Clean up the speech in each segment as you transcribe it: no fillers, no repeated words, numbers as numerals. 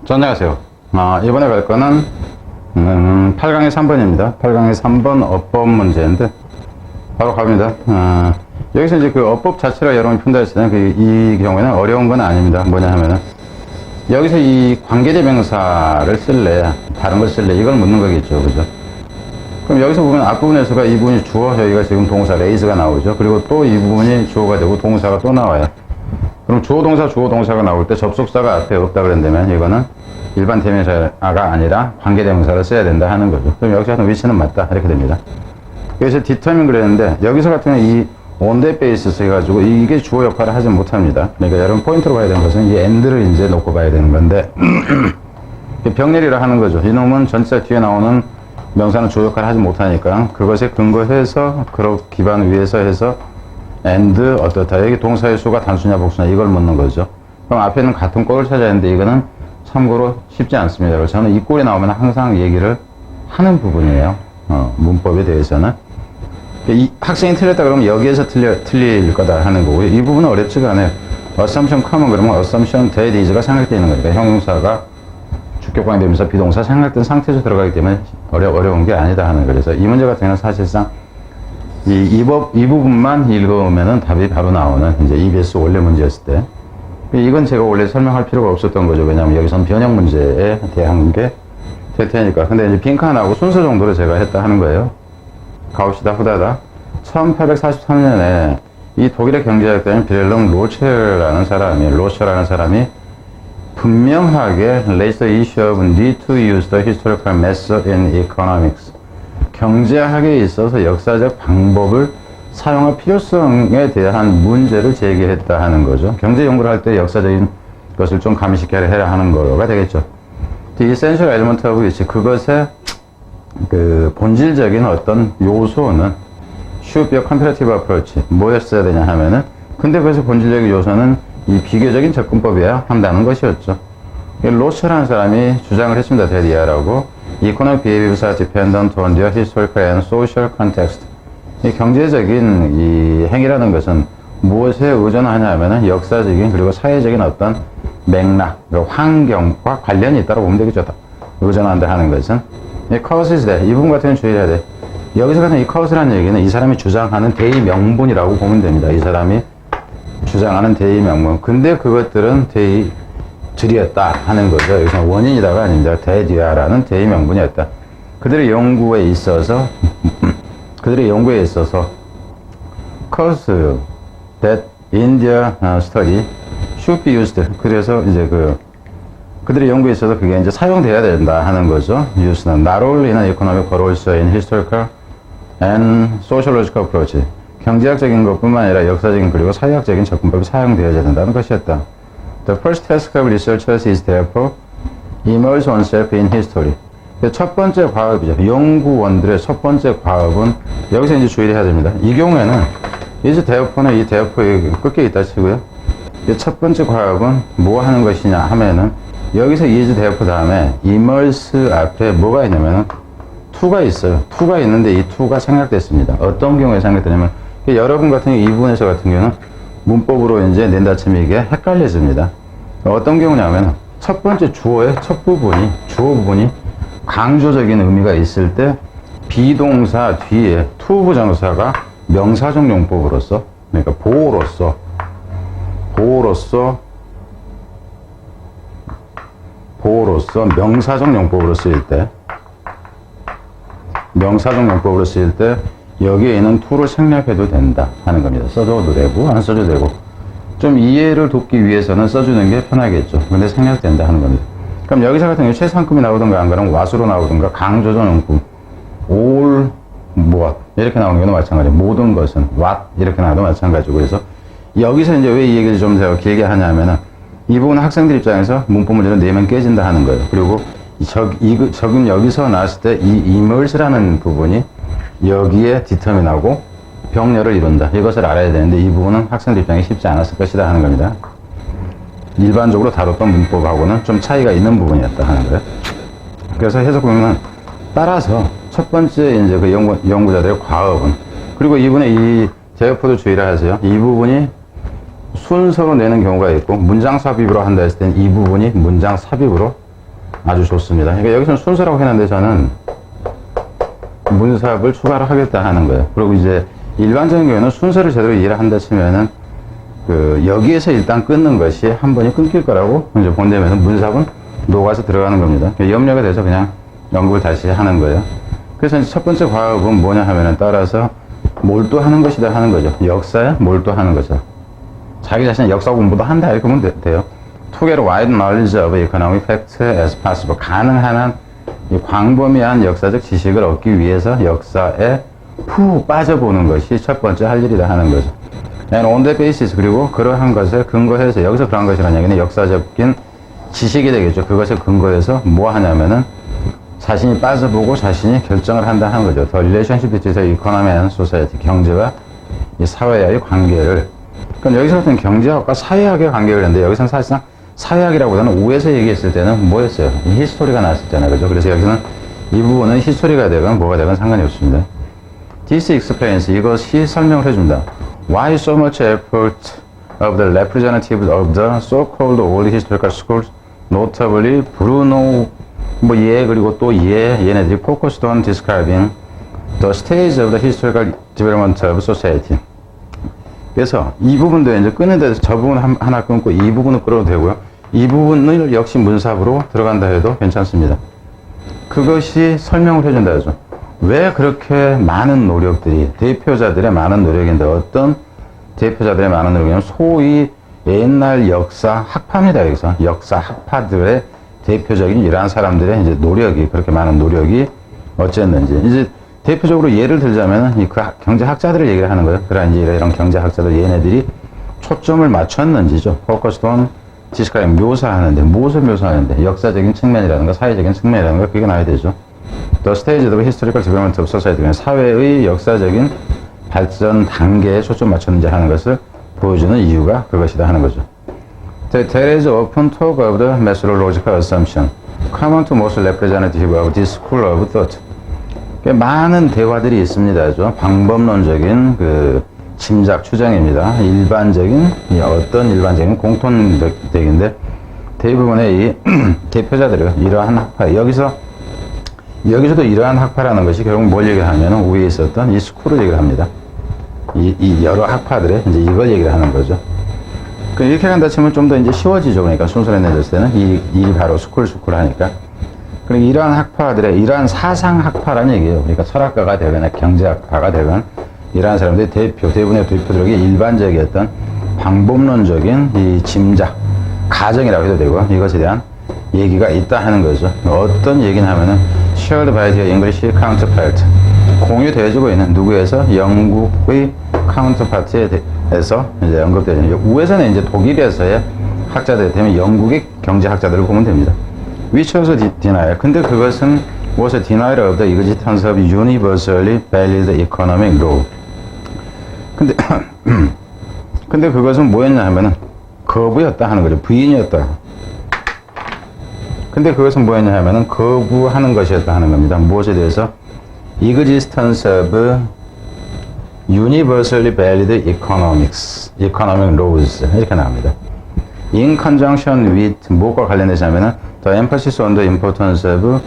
안녕하세요. 이번에 갈 거는 8강의 3번입니다. 8강의 3번 어법 문제인데 바로 갑니다. 여기서 이제 그 어법 자체가 여러분이 푼다 했잖아요. 이 경우에는 어려운 건 아닙니다. 뭐냐 하면은 여기서 이 관계대명사를 쓸래 다른 걸 쓸래 이걸 묻는 거겠죠. 그죠? 그럼 여기서 보면 앞부분에서가 이 부분이 주어, 여기가 지금 동사 레이즈가 나오죠. 그리고 또 이 부분이 주어가 되고 동사가 또 나와요. 그럼 주어 동사가 나올 때 접속사가 앞에 없다 그런다면 이거는 일반 대명사가 아니라 관계대명사를 써야 된다 하는 거죠. 그럼 여기서 하는 위치는 맞다 이렇게 됩니다. 여기서 determine 그랬는데 여기서 같은 경우 이 on that basis 해가지고 이게 주어 역할을 하지 못합니다. 그러니까 여러분 포인트로 봐야 되는 것은 이 and를 이제 놓고 봐야 되는 건데 병렬이라 하는 거죠. 이놈은 전치사 뒤에 나오는 명사는 주어 역할을 하지 못하니까 그것에 근거해서 그런 기반 위에서 해서 and 어떻다. 여기 동사의 수가 단수냐 복수냐 이걸 묻는 거죠. 그럼 앞에는 같은 꼴을 찾아야 하는데 이거는 참고로 쉽지 않습니다. 그래서 저는 이 꼴이 나오면 항상 얘기를 하는 부분이에요. 문법에 대해서는. 이 학생이 틀렸다 그러면 여기에서 틀릴 거다 하는 거고요. 이 부분은 어렵지가 않아요. assumption common 그러면 assumption that is가 생략되어 있는 거니까 형용사가 주격관계 대명사 비동사 생략된 상태에서 들어가기 때문에 어려운 게 아니다 하는 거예요. 그래서 이 문제 같은 경우는 사실상 이 부분만 읽으면은 답이 바로 나오는 이제 EBS 원래 문제였을 때 이건 제가 원래 설명할 필요가 없었던 거죠. 왜냐하면 여기선 변형 문제에 대한 게 될 테니까. 근데 이제 빈칸하고 순서 정도로 제가 했다 하는 거예요. 가봅시다. 후다다. 1843년에 이 독일의 경제학자인 빌헬름 로체라는 사람이 분명하게 raised the issue of need to use the historical method in economics. 경제학에 있어서 역사적 방법을 사용할 필요성에 대한 문제를 제기했다 하는 거죠. 경제 연구를 할 때 역사적인 것을 좀 가미시켜야 해야 하는 거가 되겠죠. The essential element of which 그것의 그 본질적인 어떤 요소는 should be a comparative approach. 뭐였어야 되냐 하면은 근데 그래서 본질적인 요소는 이 비교적인 접근법이어야 한다는 것이었죠. 로스라는 사람이 주장을 했습니다. 데디아라고. Economic behaviors are dependent on their historical and social context. 이 경제적인 이 행위라는 것은 무엇에 의존하냐 하면은 역사적인 그리고 사회적인 어떤 맥락, 환경과 관련이 있다고 보면 되겠죠. 의존한다 하는 것은. 이 causes 이 부분 같은 경우는 주의해야 돼. 여기서 같은 이 caus라는 얘기는 이 사람이 주장하는 대의 명분이라고 보면 됩니다. 이 사람이 주장하는 대의 명분. 근데 그것들은 대의들이었다 하는 거죠. 여기서 원인이다가 아닙니다. 대디아라는 대의 명분이었다. 그들의 연구에 있어서 cause that in their study should be used. 그래서 이제 그들의 연구에 있어서 그게 이제 사용돼야 된다 하는 거죠. use는 not only in economic but also in historical and sociological approach. 경제학적인 것뿐만 아니라 역사적인 그리고 사회학적인 접근법이 사용되어야 된다는 것이었다. The first task of researchers is therefore immerse oneself in history. 첫 번째 과업이죠. 연구원들의 첫 번째 과업은 여기서 이제 주의를 해야 됩니다. 이 경우에는 is therefore는 이 therefore에 끝에 있다 치고요. 첫 번째 과업은 뭐 하는 것이냐 하면은 여기서 is therefore 다음에 immerse 앞에 뭐가 있냐면은 to가 있어요. to가 있는데 이 to가 생략됐습니다. 어떤 경우에 생략되냐면 여러분 같은 경우 이 부분에서 같은 경우는 문법으로 이제 낸다 치면 이게 헷갈려집니다. 어떤 경우냐면 첫 번째 주어의 첫 부분이 주어 부분이 강조적인 의미가 있을 때 비동사 뒤에 to 부정사가 명사적 용법으로서 그러니까 보호로서 명사적 용법으로 쓰일 때 여기에 있는 to를 생략해도 된다 하는 겁니다. 써줘도 되고 안 써줘도 되고 좀 이해를 돕기 위해서는 써주는 게 편하겠죠. 근데 생략된다 하는 겁니다. 그럼 여기서 같은 경우 최상급이 나오든가 안 그러면 what으로 나오든가 강조전 응품 all what 이렇게 나오는 경우도 마찬가지예요. 모든 것은 what 이렇게 나와도 마찬가지고 그래서 여기서 이제 왜 이 얘기를 좀 제가 길게 하냐면은 이 부분은 학생들 입장에서 문법 문제는 내면 깨진다 하는 거예요. 그리고 적은 여기서 나왔을 때 이 immerse라는 부분이 여기에 determine하고 병렬을 이룬다. 이것을 알아야 되는데 이 부분은 학생들 입장에 쉽지 않았을 것이다 하는 겁니다. 일반적으로 다뤘던 문법하고는 좀 차이가 있는 부분이었다 하는 거예요. 그래서 해석 보면 따라서 첫 번째 이제 그 연구자들의 과업은 그리고 이분의 이 제어포도 주의를 하세요. 이 부분이 순서로 내는 경우가 있고 문장 삽입으로 한다 했을 때는 이 부분이 문장 삽입으로 아주 좋습니다. 그러니까 여기서는 순서라고 했는데 저는 문sab을 추가로 하겠다 하는 거예요. 그리고 이제 일반적인 경우에는 순서를 제대로 이해를 한다 치면은 여기에서 일단 끊는 것이 한 번이 끊길 거라고 이제 본다면서 문sab은 녹아서 들어가는 겁니다. 염려가 돼서 그냥 연구를 다시 하는 거예요. 그래서 첫 번째 과업은 뭐냐 하면은 따라서 몰두하는 것이다 하는 거죠. 역사에 몰두하는 거죠. 자기 자신의 역사 공부도 한다 이렇게 보면 돼요. To get wide knowledge of economic facts as possible. 가능한 한 이 광범위한 역사적 지식을 얻기 위해서 역사에 푹 빠져보는 것이 첫 번째 할 일이다 하는 거죠. And on that basis, 그리고 그러한 것에 근거해서, 여기서 그러한 것이라는 얘기는 역사적인 지식이 되겠죠. 그것에 근거해서 뭐 하냐면은 자신이 빠져보고 자신이 결정을 한다 하는 거죠. The relationship between the economy and society. 경제와 이 사회와의 관계를. 그럼 여기서 같은 경제학과 사회학의 관계를 했는데 여기서는 사실상 사회학이라고보다는 우에서 얘기했을 때는 뭐였어요? 히스토리가 나왔었잖아요. 그죠? 그래서 여기서는 이 부분은 히스토리가 되건 뭐가 되건 상관이 없습니다. This explains. 이것이 설명을 해줍니다. Why so much effort of the representatives of the so-called old historical schools, notably Bruno, 그리고 또 얘네들이 focused on describing the stage of the historical development of society. 그래서 이 부분도 이제 끊는 데서 저 부분 하나 끊고 이 부분을 끌어도 되고요. 이 부분을 역시 문sab으로 들어간다 해도 괜찮습니다. 그것이 설명을 해준다 해죠. 왜 그렇게 많은 노력들이, 대표자들의 많은 노력인데 어떤 대표자들의 많은 노력이냐면 소위 옛날 역사 학파입니다. 여기서 역사 학파들의 대표적인 이러한 사람들의 이제 노력이, 그렇게 많은 노력이 어쨌는지, 이제 대표적으로 예를 들자면 그 경제학자들을 얘기를 하는 거예요. 그러나 이제 이런 경제학자들 얘네들이 초점을 맞췄는지죠. focused on describe, 묘사하는데, 무엇을 묘사하는데, 역사적인 측면이라든가 사회적인 측면이라든가 그게 나와야 되죠. The stage of historical development of society, 사회의 역사적인 발전 단계에 초점 맞췄는지 하는 것을 보여주는 이유가 그것이다 하는 거죠. There is often talk of the methodological assumption common to most representative of this school of thought. 많은 대화들이 있습니다. 방법론적인 그 짐작, 추정입니다. 일반적인, 어떤 일반적인 공통적인데 대부분의 이 대표자들은 이러한 학파, 여기서도 이러한 학파라는 것이 결국 뭘 얘기하면 위에 있었던 이 스쿨을 얘기를 합니다. 이 여러 학파들의 이제 이걸 얘기를 하는 거죠. 이렇게 간다 치면 좀 더 이제 쉬워지죠. 그러니까 순서를 내줬을 때는 이 바로 스쿨 하니까. 그러니까 이러한 학파들의, 이러한 사상 학파라는 얘기예요. 그러니까 철학가가 되거나 경제학파가 되거나 이러한 사람들의 대부분의 대표들에게 일반적이었던 방법론적인 이 짐작, 가정이라고 해도 되고 이것에 대한 얘기가 있다 하는 거죠. 어떤 얘기는 하면은 shared by the English counterpart, 공유되어지고 있는 누구에서? 영국의 카운터파트에서 이제 언급되죠. 우에서는 이제 독일에서의 학자들 되면 영국의 경제학자들을 보면 됩니다. Which also denial. 근데 그것은 was a denial of the existence of universally valid economic law. 근데 그것은 뭐였냐 하면은 거부였다 하는 거죠. 부인이었다. 근데 그것은 뭐였냐 하면은 거부하는 것이었다 하는 겁니다. 무엇에 대해서? Existence of universally valid economic laws. 이렇게 나옵니다. In conjunction with, 무엇과 관련해서 하면은 the emphasis on the importance of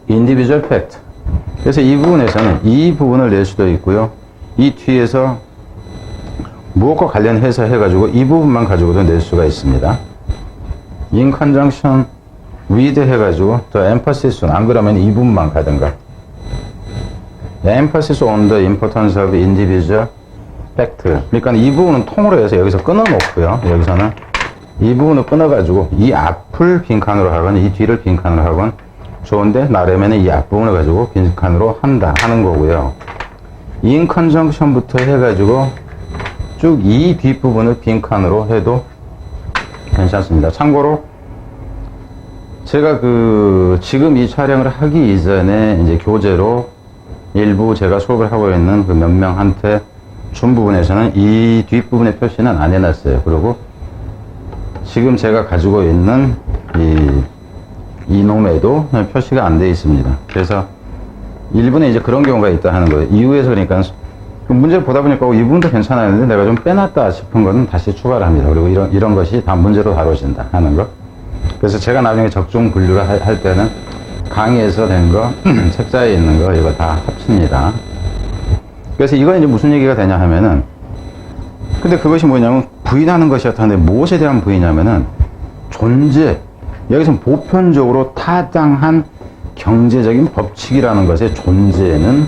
individual fact. 그래서 이 부분에서는 이 부분을 낼 수도 있고요. 이 뒤에서 무엇과 관련해서 해가지고 이 부분만 가지고도 낼 수가 있습니다. In conjunction with 해가지고 the emphasis on, 안 그러면 이 부분만 가든가. The emphasis on the importance of individual fact. 그러니까 이 부분은 통으로 해서 여기서 끊어놓고요. 여기서는 이 부분을 끊어가지고 이 앞을 빈칸으로 하건 이 뒤를 빈칸으로 하건 좋은데 나름에는 이 앞부분을 가지고 빈칸으로 한다 하는 거고요. in conjunction부터 해가지고 쭉 이 뒷부분을 빈칸으로 해도 괜찮습니다. 참고로 제가 지금 이 촬영을 하기 이전에 이제 교재로 일부 제가 수업을 하고 있는 그 몇 명한테 준 부분에서는 이 뒷부분의 표시는 안 해놨어요. 그리고 지금 제가 가지고 있는 이놈에도 표시가 안 돼 있습니다. 그래서 일본에 이제 그런 경우가 있다 하는 거예요. 이후에서 그러니까 문제를 보다 보니까 이 부분도 괜찮았는데 내가 좀 빼놨다 싶은 거는 다시 추가를 합니다. 그리고 이런 것이 다 문제로 다뤄진다 하는 거. 그래서 제가 나중에 적중 분류를 할 때는 강의에서 된 거, 책자에 있는 거, 이거 다 합칩니다. 그래서 이건 이제 무슨 얘기가 되냐 하면은, 근데 그것이 뭐냐면 부인하는 것이었다는데 무엇에 대한 부인이냐면은 존재, 여기서 보편적으로 타당한 경제적인 법칙이라는 것의 존재는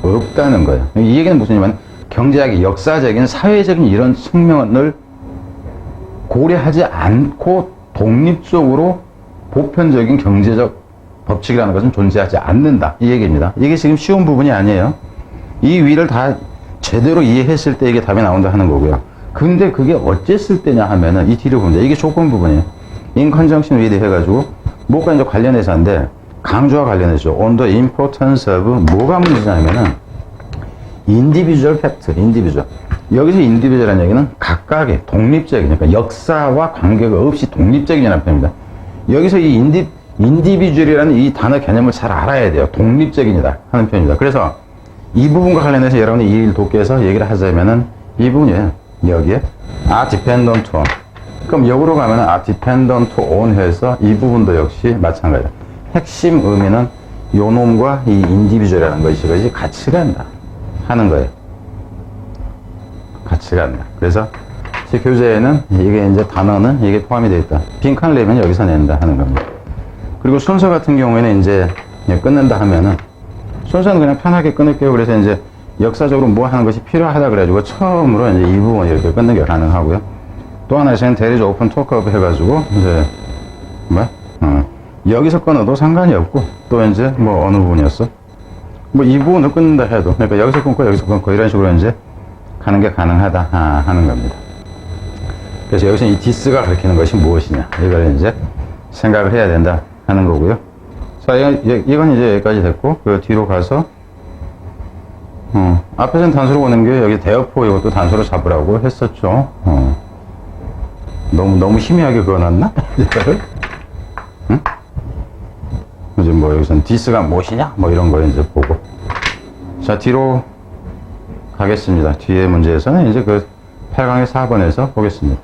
없다는 거예요. 이 얘기는 무슨 얘기냐면 경제학의 역사적인 사회적인 이런 측면을 고려하지 않고 독립적으로 보편적인 경제적 법칙이라는 것은 존재하지 않는다. 이 얘기입니다. 이게 지금 쉬운 부분이 아니에요. 이 위를 다 제대로 이해했을 때 이게 답이 나온다 하는 거고요. 근데 그게 어쨌을 때냐 하면은 이 뒤로 보면 이게 조건 부분이에요. In conjunction with 해가지고 뭐가 이제 관련해서인데 강조와 관련해서 on the importance of 뭐가 문제냐면은 individual fact, individual. 여기서 individual이라는 얘기는 각각의 독립적인, 그러니까 역사와 관계가 없이 독립적인이라는 표현입니다. 여기서 이 individual이라는 이 단어 개념을 잘 알아야 돼요. 독립적인이다 하는 표현입니다. 그래서 이 부분과 관련해서 여러분이 이 일 돕기에서 얘기를 하자면은 이 부분이에요. 여기에 are dependent on. 그럼 역으로 가면은 are dependent on 해서 이 부분도 역시 마찬가지다. 핵심 의미는 요 놈과 이 individual이라는 것이 같이 간다 하는 거예요. 같이 간다. 그래서 제 교재에는 이게 이제 단어는 이게 포함이 되어 있다. 빈칸을 내면 여기서 낸다 하는 겁니다. 그리고 순서 같은 경우에는 이제 끊는다 하면은 순서는 그냥 편하게 끊을게요. 그래서 이제 역사적으로 뭐 하는 것이 필요하다 그래가지고 처음으로 이제 이 부분 이렇게 끊는 게 가능하고요. 또 하나 저는 대리조 오픈 토크업 해가지고 이제 여기서 끊어도 상관이 없고 또 이제 뭐 어느 부분이었어? 뭐 이 부분을 끊는다 해도 그러니까 여기서 끊고 여기서 끊고 이런 식으로 이제 가는 게 가능하다 하는 겁니다. 그래서 여기서 이 디스가 가리키는 것이 무엇이냐 이걸 이제 생각을 해야 된다 하는 거고요. 자, 이건 이제 여기까지 됐고, 그 뒤로 가서, 앞에서는 단수로 보는 게 여기 대어포 이것도 단수로 잡으라고 했었죠. 너무 희미하게 그어놨나? 이거를? 응? 이제 뭐 여기서는 디스가 무엇이냐? 뭐 이런 거 이제 보고. 자, 뒤로 가겠습니다. 뒤에 문제에서는 이제 그 8강의 4번에서 보겠습니다.